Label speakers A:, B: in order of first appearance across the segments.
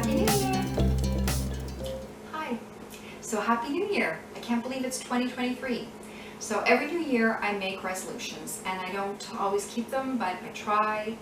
A: Happy New Year! Hi. So Happy New Year! I can't believe it's 2023. So every new year I make resolutions and I don't always keep them, but I try.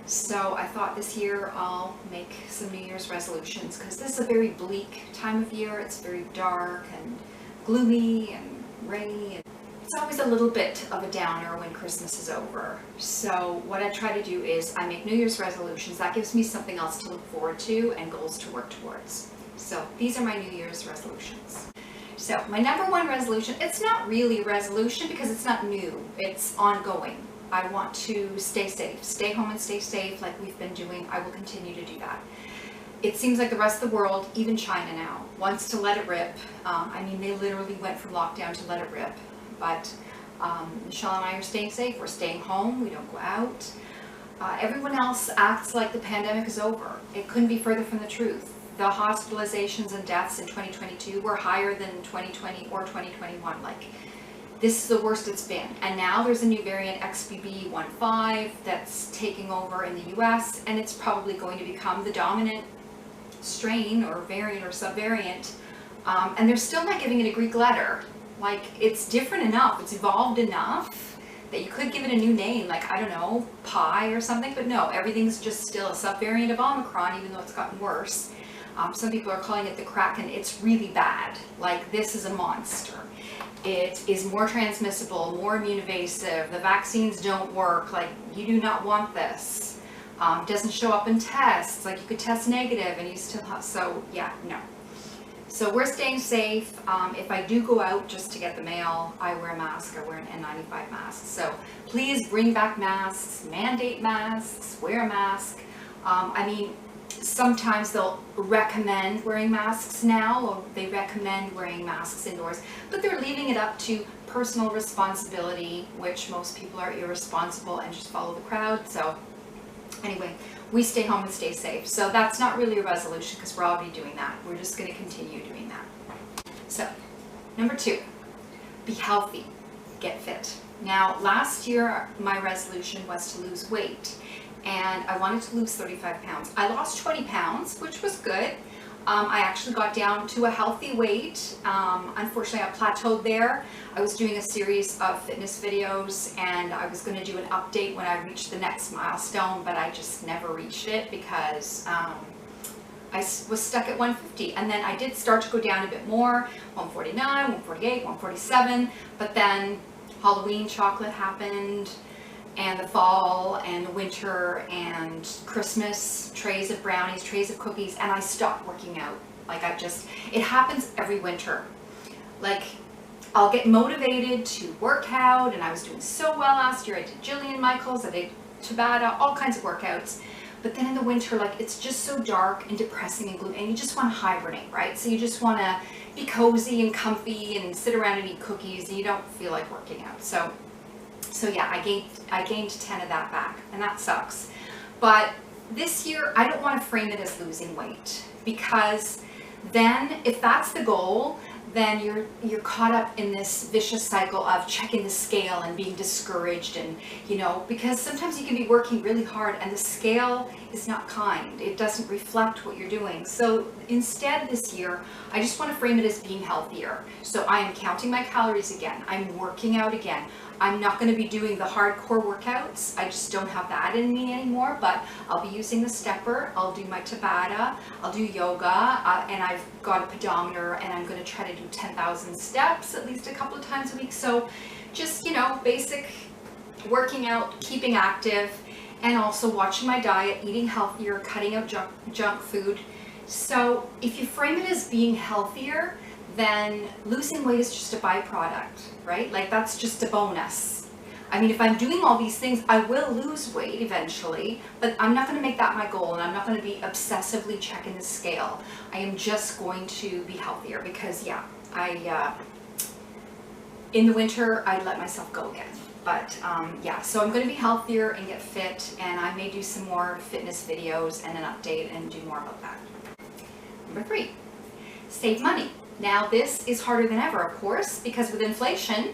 A: So I thought this year I'll make some New Year's resolutions because this is a very bleak time of year. It's very dark and gloomy and rainy. It's always a little bit of a downer when Christmas is over. So what I try to do is I make New Year's resolutions. That gives me something else to look forward to and goals to work towards. So these are my New Year's resolutions. So my number one resolution, it's not really a resolution because it's not new, it's ongoing. I want to stay safe, stay home and stay safe like we've been doing. I will continue to do that. It seems like the rest of the world, even China now, wants to let it rip. I mean, they literally went from lockdown to let it rip. But Michelle and I are staying safe. We're staying home. We don't go out. Everyone else acts like the pandemic is over. It couldn't be further from the truth. The hospitalizations and deaths in 2022 were higher than 2020 or 2021. Like, this is the worst it's been. And now there's a new variant, XBB.1.5, that's taking over in the US, and it's probably going to become the dominant strain or variant or subvariant. And they're still not giving it a Greek letter. Like, it's different enough, it's evolved enough that you could give it a new name, like, I don't know, Pi or something, but no, everything's just still a subvariant of Omicron, even though it's gotten worse. Some people are calling it the Kraken. It's really bad. Like, this is a monster. It is more transmissible, more immune evasive. The vaccines don't work. Like, you do not want this. Doesn't show up in tests. Like, you could test negative and you still have, so yeah, no. So we're staying safe. If I do go out just to get the mail, I wear a mask. I wear an N95 mask. So please bring back masks, mandate masks, wear a mask. I mean, sometimes they'll recommend wearing masks now, or they recommend wearing masks indoors, but they're leaving it up to personal responsibility, which most people are irresponsible and just follow the crowd. So anyway, we stay home and stay safe. So that's not really a resolution because we're already doing that. We're just going to continue doing that. So, number 2, be healthy, get fit. Now, last year, my resolution was to lose weight, and I wanted to lose 35 pounds. I lost 20 pounds, which was good. I actually got down to a healthy weight. Unfortunately, I plateaued there. I was doing a series of fitness videos and I was going to do an update when I reached the next milestone, but I just never reached it because I was stuck at 150. And then I did start to go down a bit more, 149, 148, 147, but then Halloween chocolate happened, and the fall and the winter and Christmas, trays of brownies, trays of cookies, and I stopped working out. Like, it happens every winter. Like, I'll get motivated to work out, and I was doing so well last year. I did Jillian Michaels, I did Tabata, all kinds of workouts. But then in the winter, like, it's just so dark and depressing and gloomy, and you just want to hibernate, right? So you just want to be cozy and comfy and sit around and eat cookies, and you don't feel like working out. So yeah, I gained 10 of that back, and that sucks. But this year, I don't want to frame it as losing weight, because then if that's the goal, then you're caught up in this vicious cycle of checking the scale and being discouraged, and because sometimes you can be working really hard and the scale is not kind. It doesn't reflect what you're doing. So instead this year, I just want to frame it as being healthier. So I am counting my calories again. I'm working out again. I'm not going to be doing the hardcore workouts. I just don't have that in me anymore, but I'll be using the stepper. I'll do my Tabata. I'll do yoga, and I've got a pedometer, and I'm going to try to do 10,000 steps at least a couple of times a week. So just, basic working out, keeping active, and also watching my diet, eating healthier, cutting out junk food. So if you frame it as being healthier, then losing weight is just a byproduct, right? Like, that's just a bonus. I mean, if I'm doing all these things, I will lose weight eventually, but I'm not going to make that my goal, and I'm not going to be obsessively checking the scale. I am just going to be healthier because, yeah, in the winter, I let myself go again. But yeah, so I'm going to be healthier and get fit, and I may do some more fitness videos and an update and do more about that. Number 3, save money. Now, this is harder than ever, of course, because with inflation,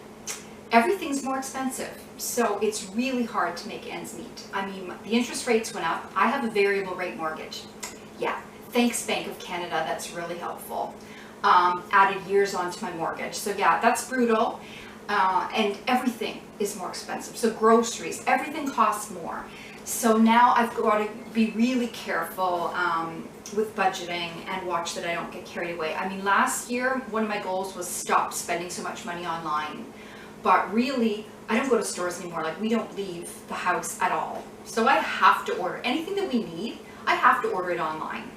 A: everything's more expensive. So it's really hard to make ends meet. I mean, the interest rates went up. I have a variable rate mortgage. Yeah, thanks Bank of Canada, that's really helpful. Added years onto my mortgage. So yeah, that's brutal. And everything is more expensive. So groceries, everything costs more. So now I've got to be really careful with budgeting and watch that I don't get carried away. I mean, last year, one of my goals was stop spending so much money online. But really, I don't go to stores anymore. Like, we don't leave the house at all. So I have to order anything that we need. I have to order it online.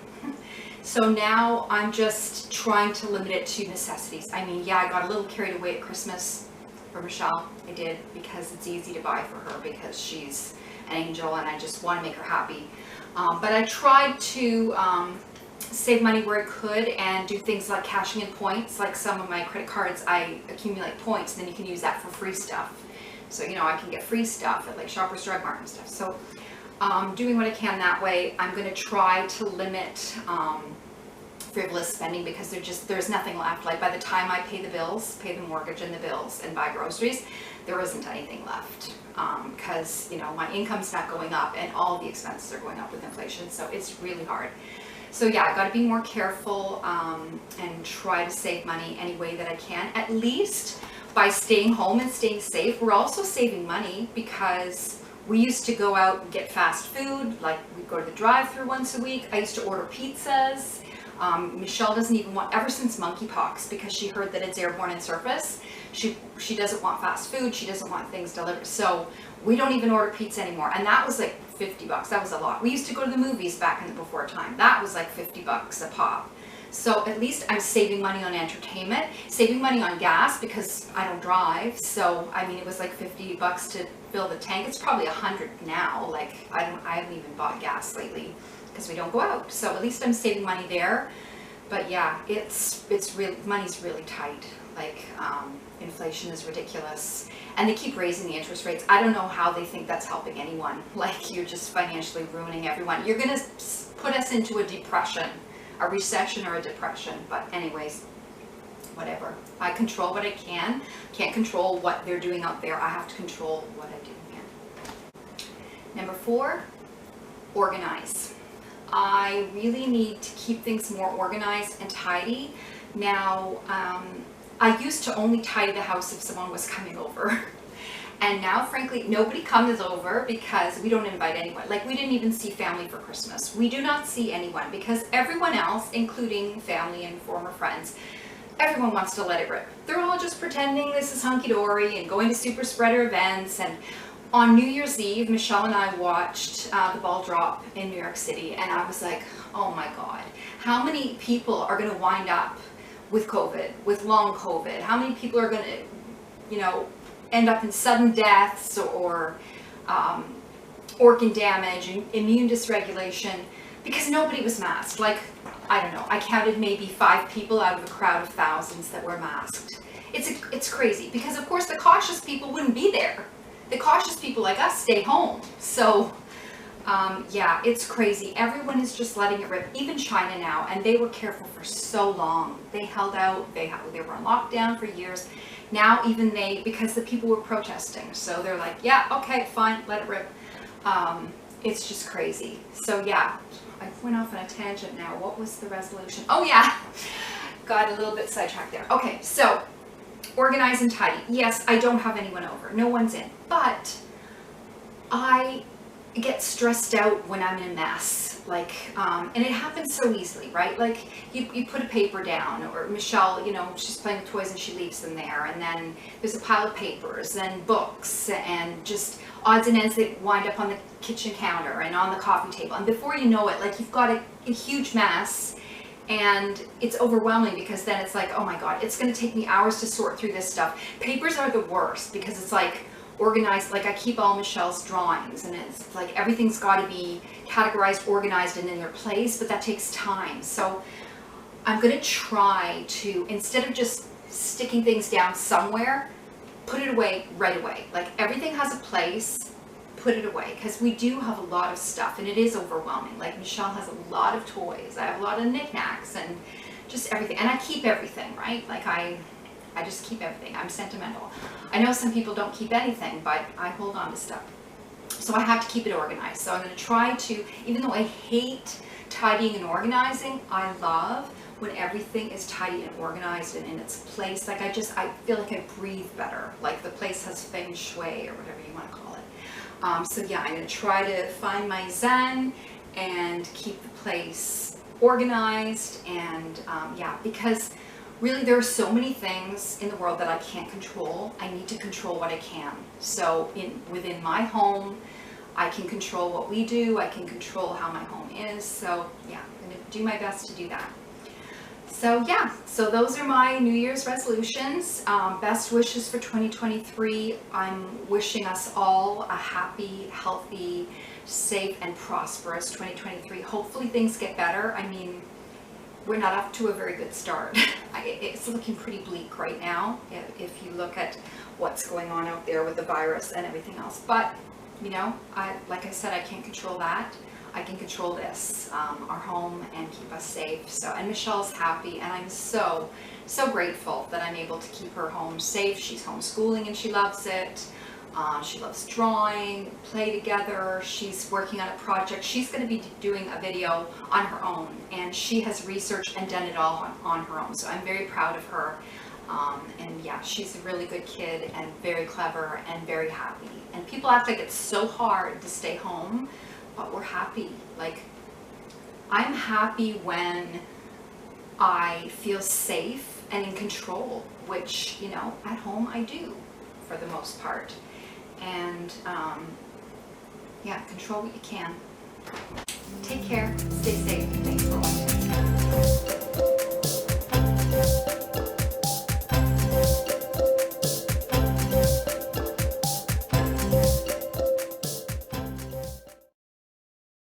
A: So now I'm just trying to limit it to necessities. I mean, yeah, I got a little carried away at Christmas for Michelle. I did, because it's easy to buy for her because she's an angel and I just want to make her happy. But I tried to save money where I could and do things like cashing in points. Like some of my credit cards, I accumulate points and then you can use that for free stuff. So, you know, I can get free stuff at like Shoppers Drug Mart and stuff. So doing what I can that way. I'm going to try to limit frivolous spending because there's nothing left. Like, by the time I pay the bills, pay the mortgage and the bills and buy groceries, there isn't anything left, because, you know, my income's not going up and all the expenses are going up with inflation. So it's really hard. So yeah, I got to be more careful and try to save money any way that I can, at least by staying home and staying safe. We're also saving money because we used to go out and get fast food. Like, we'd go to the drive-thru once a week. I used to order pizzas. Michelle doesn't even want, ever since monkeypox, because she heard that it's airborne and surface, she doesn't want fast food. She doesn't want things delivered. So we don't even order pizza anymore. And that was like $50. That was a lot. We used to go to the movies back in the before time. That was like $50 a pop. So at least I'm saving money on entertainment, saving money on gas because I don't drive. So, I mean, it was like $50 to fill the tank. It's probably $100 now. Like, I haven't even bought gas lately because we don't go out. So at least I'm saving money there. But yeah, it's really, money's really tight. Like, inflation is ridiculous. And they keep raising the interest rates. I don't know how they think that's helping anyone. Like, you're just financially ruining everyone. You're going to put us into a depression, a recession or a depression. But anyways, whatever. I control what I can. Can't control what they're doing out there. I have to control what I do here. Number 4, organize. I really need to keep things more organized and tidy. Now, I used to only tidy the house if someone was coming over. And now, frankly, nobody comes over because we don't invite anyone. Like, we didn't even see family for Christmas. We do not see anyone because everyone else, including family and former friends, everyone wants to let it rip. They're all just pretending this is hunky-dory and going to super spreader events. And on New Year's Eve, Michelle and I watched the ball drop in New York City, and I was like, oh my God, how many people are going to wind up with COVID, with long COVID? How many people are going to, you know, end up in sudden deaths or organ damage, immune dysregulation, because nobody was masked? Like, I don't know, I counted maybe 5 people out of a crowd of thousands that were masked. It's crazy, because of course the cautious people wouldn't be there. The cautious people like us stay home. So yeah, it's crazy. Everyone is just letting it rip. Even China now, and they were careful for so long. They held out. They were on lockdown for years. Now even they, because the people were protesting, so they're like, yeah, okay, fine, let it rip. It's just crazy. So yeah, I went off on a tangent now. What was the resolution? Oh yeah, got a little bit sidetracked there. Okay, so organize and tidy. Yes, I don't have anyone over. No one's in. But I get stressed out when I'm in a mess. Like, and it happens so easily, right? Like, you put a paper down, or Michelle, you know, she's playing with toys and she leaves them there. And then there's a pile of papers and books and just odds and ends that wind up on the kitchen counter and on the coffee table. And before you know it, like, you've got a huge mess. And it's overwhelming because then it's like, oh my God, it's going to take me hours to sort through this stuff. Papers are the worst because it's like organized. Like, I keep all Michelle's drawings and it's like everything's got to be categorized, organized, and in their place, but that takes time. So I'm going to try to, instead of just sticking things down somewhere, put it away right away. Like, everything has a place. Put it away, because we do have a lot of stuff and it is overwhelming. Like, Michelle has a lot of toys. I have a lot of knickknacks and just everything. And I keep everything, right? Like, I just keep everything. I'm sentimental. I know some people don't keep anything, but I hold on to stuff. So I have to keep it organized. So I'm going to try to, even though I hate tidying and organizing, I love when everything is tidy and organized and in its place. Like I feel like I breathe better, like the place has feng shui or whatever you want to call it. So yeah, I'm going to try to find my zen and keep the place organized, and yeah, because really there are so many things in the world that I can't control. I need to control what I can. So within my home, I can control what we do, I can control how my home is. So yeah, I'm going to do my best to do that. So yeah, so those are my New Year's resolutions. Best wishes for 2023. I'm wishing us all a happy, healthy, safe, and prosperous 2023. Hopefully things get better. I mean, we're not up to a very good start. It's looking pretty bleak right now if you look at what's going on out there with the virus and everything else. But, you know, like I said, I can't control that. I can control this, our home, and keep us safe. So, and Michelle's happy, and I'm so grateful that I'm able to keep her home safe. She's homeschooling and she loves it. She loves drawing, play together. She's working on a project. She's going to be doing a video on her own, and she has researched and done it all on her own. So I'm very proud of her. And yeah, she's a really good kid and very clever and very happy. And people act like it's so hard to stay home, but we're happy. Like, I'm happy when I feel safe and in control, which, you know, at home I do for the most part. And yeah, control what you can. Take care, stay safe. Thanks for watching.